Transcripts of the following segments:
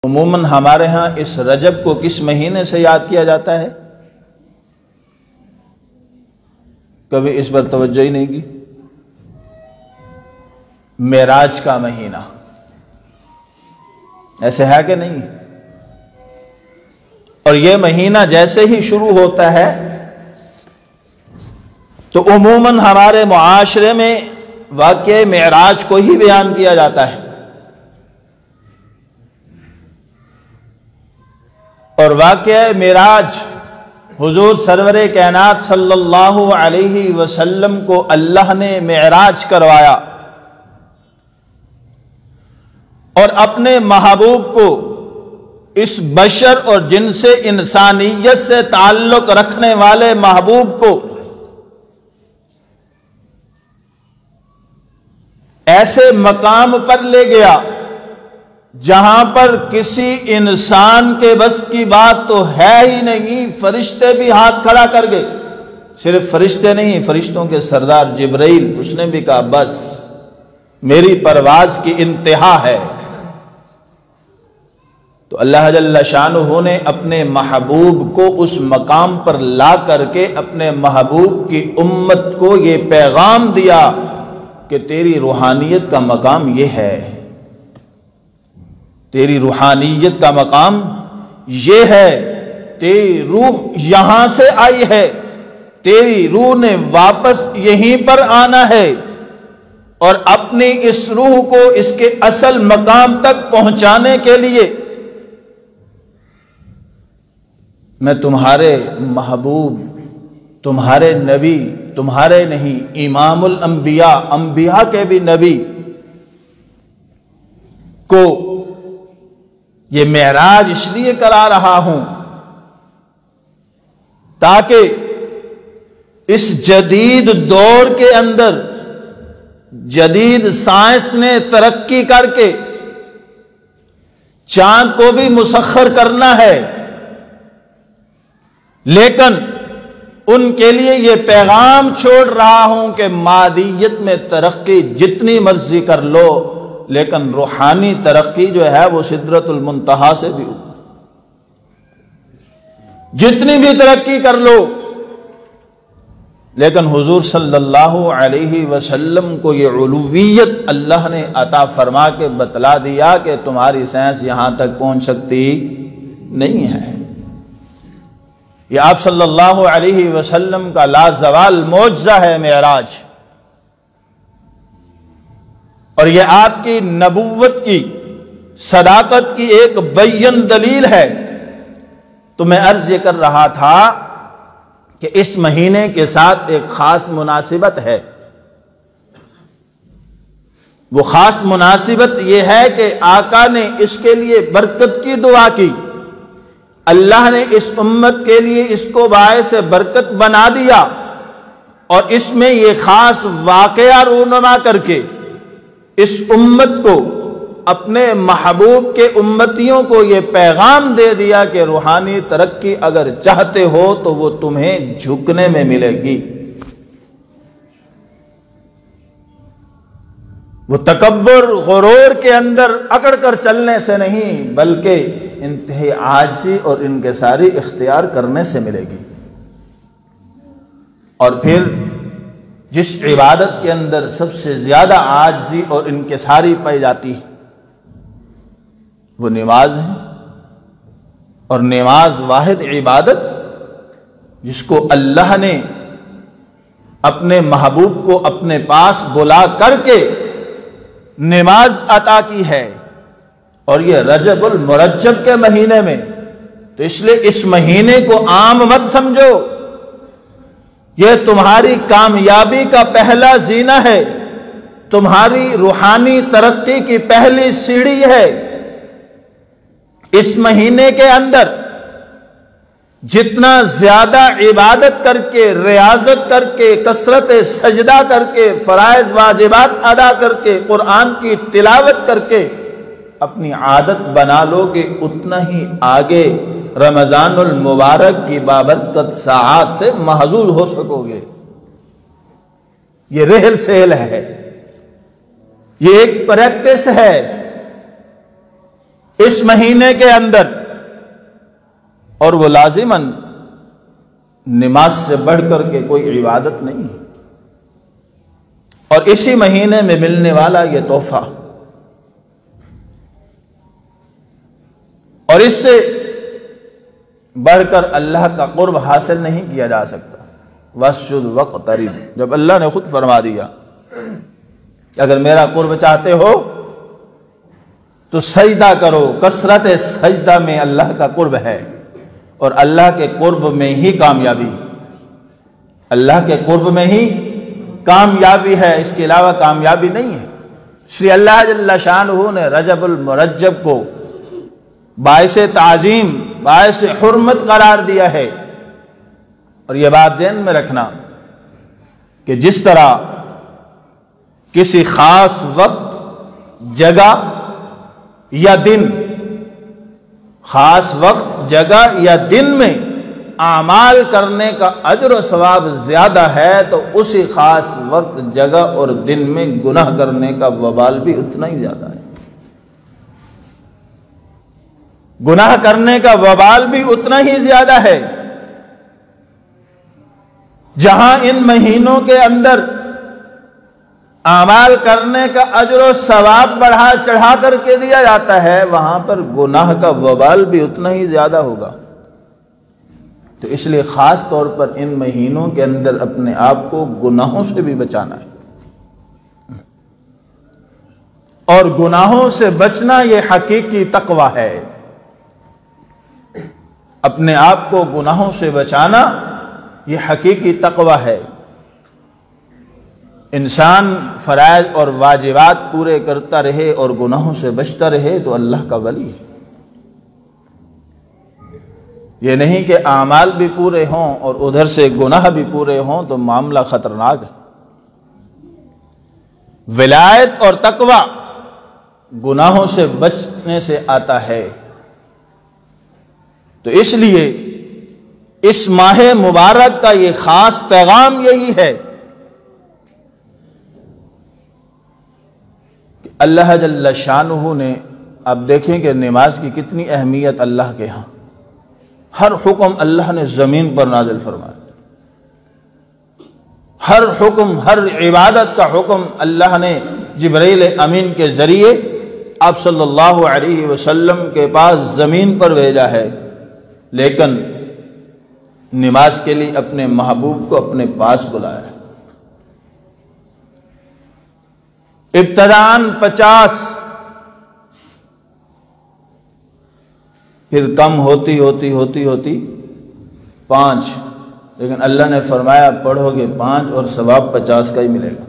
عموماً ہمارے ہاں اس رجب کو کس مہینے سے یاد کیا جاتا ہے؟ کبھی اس پر توجہ ہی نہیں کی۔ معراج کا مہینہ، ایسے ہے کہ نہیں؟ اور یہ مہینہ جیسے ہی شروع ہوتا ہے تو عموماً ہمارے معاشرے میں واقعہ معراج کو ہی بیان کیا جاتا ہے، اور واقعہ معراج حضور سرور کائنات صلی اللہ علیہ وسلم کو اللہ نے معراج کروایا اور اپنے محبوب کو، اس بشر اور جن سے انسانیت سے تعلق رکھنے والے محبوب کو ایسے مقام پر لے گیا جہاں پر کسی انسان کے بس کی بات تو ہے ہی نہیں۔ فرشتے بھی ہاتھ کھڑا کر گئے، صرف فرشتے نہیں، فرشتوں کے سردار جبرائیل، اس نے بھی کہا بس میری پرواز کی انتہا ہے۔ تو اللہ جل شانہ نے اپنے محبوب کو اس مقام پر لا کر کے اپنے محبوب کی امت کو یہ پیغام دیا کہ تیری روحانیت کا مقام یہ ہے، تیری روحانیت کا مقام یہ ہے، تیری روح یہاں سے آئی ہے، تیری روح نے واپس یہیں پر آنا ہے، اور اپنی اس روح کو اس کے اصل مقام تک پہنچانے کے لیے میں تمہارے محبوب، تمہارے نبی، تمہارے نہیں، امام الانبیاء، انبیاء کے بھی نبی کو یہ معراج اس لیے کرا رہا ہوں تاکہ اس جدید دور کے اندر جدید سائنس نے ترقی کر کے چاند کو بھی مسخر کرنا ہے، لیکن ان کے لیے یہ پیغام چھوڑ رہا ہوں کہ مادیت میں ترقی جتنی مرضی کر لو، لیکن روحانی ترقی جو ہے وہ سدرۃ المنتہا سے بھی اوپر، جتنی بھی ترقی کر لو، لیکن حضور صلی اللہ علیہ وسلم کو یہ علویت اللہ نے عطا فرما کے بتلا دیا کہ تمہاری سائنس یہاں تک پہنچ سکتی نہیں ہے۔ یہ آپ صلی اللہ علیہ وسلم کا لازوال معجزہ ہے معراج، اور یہ آپ کی نبوت کی صداقت کی ایک بین دلیل ہے۔ تو میں عرض یہ کر رہا تھا کہ اس مہینے کے ساتھ ایک خاص مناسبت ہے۔ وہ خاص مناسبت یہ ہے کہ آقا نے اس کے لیے برکت کی دعا کی، اللہ نے اس امت کے لیے اس کو باعث برکت بنا دیا، اور اس میں یہ خاص واقعہ رونما کر کے اس امت کو، اپنے محبوب کے امتیوں کو یہ پیغام دے دیا کہ روحانی ترقی اگر چاہتے ہو تو وہ تمہیں جھکنے میں ملے گی۔ وہ تکبر غرور کے اندر اکڑ کر چلنے سے نہیں، بلکہ انتہائی عاجزی اور انکساری اختیار کرنے سے ملے گی۔ اور پھر جس عبادت کے اندر سب سے زیادہ عاجزی اور انکساری پائی جاتی ہے وہ نماز ہے، اور نماز واحد عبادت جس کو اللہ نے اپنے محبوب کو اپنے پاس بلا کر کے نماز عطا کی ہے، اور یہ رجب المرجب کے مہینے میں۔ تو اس لیے اس مہینے کو عام مت سمجھو، یہ تمہاری کامیابی کا پہلا زینہ ہے، تمہاری روحانی ترقی کی پہلی سیڑھی ہے۔ اس مہینے کے اندر جتنا زیادہ عبادت کر کے، ریاضت کر کے، کثرت سجدہ کر کے، فرائض واجبات ادا کر کے، قرآن کی تلاوت کر کے اپنی عادت بنا لو گے، اتنا ہی آگے رمضان المبارک کی بابرکت ساعات سے محظوظ ہو سکو گے۔ یہ رحل سہل ہے، یہ ایک پریکٹس ہے اس مہینے کے اندر، اور وہ لازماً نماز سے بڑھ کر کے کوئی عبادت نہیں ہے، اور اسی مہینے میں ملنے والا یہ تحفہ، اور اس سے بڑھ کر اللہ کا قرب حاصل نہیں کیا جا سکتا۔ وَاسْجُدْ وَاقْتَرِب، جب اللہ نے خود فرما دیا کہ اگر میرا قرب چاہتے ہو تو سجدہ کرو، کثرت سجدہ میں اللہ کا قرب ہے، اور اللہ کے قرب میں ہی کامیابی، اللہ کے قرب میں ہی کامیابی ہے، اس کے علاوہ کامیابی نہیں ہے۔ شری اللہ جل شانہ نے رجب المرجب کو باعث تعظیم، باعث حرمت قرار دیا ہے، اور یہ بات ذہن میں رکھنا کہ جس طرح کسی خاص وقت، جگہ یا دن، خاص وقت، جگہ یا دن میں اعمال کرنے کا اجر و ثواب زیادہ ہے، تو اسی خاص وقت، جگہ اور دن میں گناہ کرنے کا وبال بھی اتنا ہی زیادہ ہے، گناہ کرنے کا وبال بھی اتنا ہی زیادہ ہے۔ جہاں ان مہینوں کے اندر اعمال کرنے کا اجر و ثواب بڑھا چڑھا کر کے دیا جاتا ہے، وہاں پر گناہ کا وبال بھی اتنا ہی زیادہ ہوگا۔ تو اس لیے خاص طور پر ان مہینوں کے اندر اپنے آپ کو گناہوں سے بھی بچانا ہے، اور گناہوں سے بچنا یہ حقیقی تقویٰ ہے۔ اپنے آپ کو گناہوں سے بچانا یہ حقیقی تقویٰ ہے۔ انسان فرائض اور واجبات پورے کرتا رہے اور گناہوں سے بچتا رہے تو اللہ کا ولی ہے۔ یہ نہیں کہ اعمال بھی پورے ہوں اور ادھر سے گناہ بھی پورے ہوں تو معاملہ خطرناک ہے۔ ولایت اور تقویٰ گناہوں سے بچنے سے آتا ہے۔ تو اس لیے اس ماہ مبارک کا یہ خاص پیغام یہی ہے کہ اللہ جل شانہ نے، آپ دیکھیں کہ نماز کی کتنی اہمیت اللہ کے ہاں، ہر حکم اللہ نے زمین پر نازل فرمایا، ہر حکم، ہر عبادت کا حکم اللہ نے جبرائیل امین کے ذریعے آپ صلی اللہ علیہ وسلم کے پاس زمین پر بھیجا ہے، لیکن نماز کے لیے اپنے محبوب کو اپنے پاس بلایا ہے۔ ابتداً 50، پھر کم ہوتی 5، لیکن اللہ نے فرمایا پڑھو گے 5 اور ثواب 50 کا ہی ملے گا۔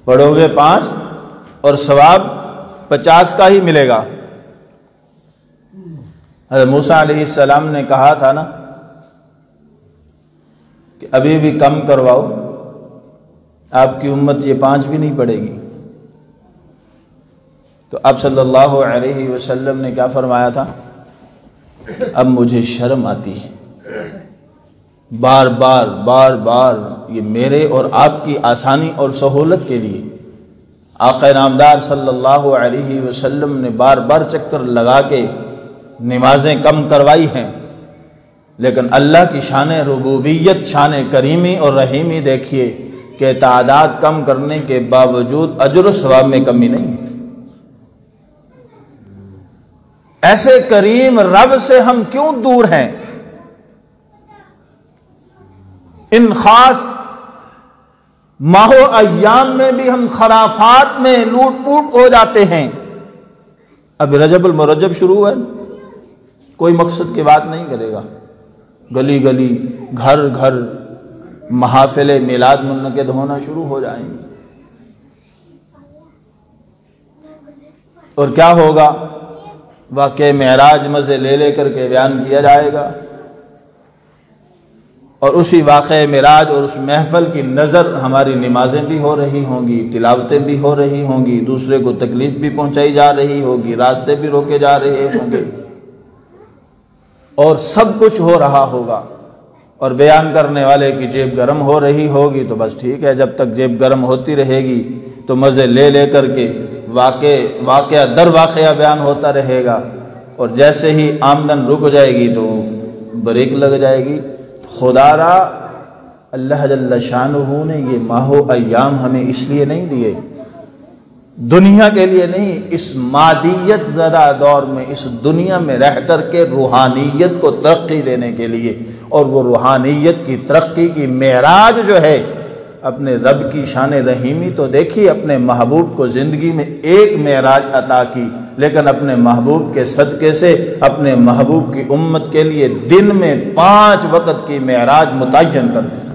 پڑھو گے 5 اور ثواب 50 کا ہی ملے گا۔ حضرت موسیٰ علیہ السلام نے کہا تھا نا کہ ابھی بھی کم کرواؤ، آپ کی امت یہ 5 بھی نہیں پڑھے گی۔ تو آپ صلی اللہ علیہ وسلم نے کیا فرمایا تھا؟ اب مجھے شرم آتی ہے، بار بار یہ میرے اور آپ کی آسانی اور سہولت کے لیے آقا نامدار صلی اللہ علیہ وسلم نے بار بار چکر لگا کے نمازیں کم کروائی ہیں، لیکن اللہ کی شان ربوبیت، شان کریمی اور رحیمی دیکھیے کہ تعداد کم کرنے کے باوجود اجر و ثواب میں کمی نہیں ہے۔ ایسے کریم رب سے ہم کیوں دور ہیں؟ ان خاص ماہ و ایام میں بھی ہم خرافات میں لوٹ پوٹ ہو جاتے ہیں۔ اب رجب المرجب شروع ہے، کوئی مقصد کی بات نہیں کرے گا، گلی گلی، گھر گھر محافل میلاد منعقد ہونا شروع ہو جائیں گے، اور کیا ہوگا؟ واقعہ معراج مزے لے لے کر کے بیان کیا جائے گا، اور اسی واقعہ معراج اور اس محفل کی نظر ہماری نمازیں بھی ہو رہی ہوں گی، تلاوتیں بھی ہو رہی ہوں گی، دوسرے کو تکلیف بھی پہنچائی جا رہی ہوگی، راستے بھی روکے جا رہے ہوں گے، اور سب کچھ ہو رہا ہوگا، اور بیان کرنے والے کی جیب گرم ہو رہی ہوگی۔ تو بس ٹھیک ہے، جب تک جیب گرم ہوتی رہے گی تو مزے لے لے کر کے واقعہ در واقعہ بیان ہوتا رہے گا، اور جیسے ہی آمدن رک جائے گی تو بریک لگ جائے گی۔ خدا را اللہ جل شانہ نے یہ ماہ و ایام ہمیں اس لیے نہیں دیے، دنیا کے لیے نہیں، اس مادیت زدہ دور میں اس دنیا میں رہ کر کے روحانیت کو ترقی دینے کے لیے، اور وہ روحانیت کی ترقی کی معراج جو ہے، اپنے رب کی شان رحیمی تو دیکھی، اپنے محبوب کو زندگی میں ایک معراج عطا کی، لیکن اپنے محبوب کے صدقے سے اپنے محبوب کی امت کے لیے دن میں 5 وقت کی معراج متعین کر دی۔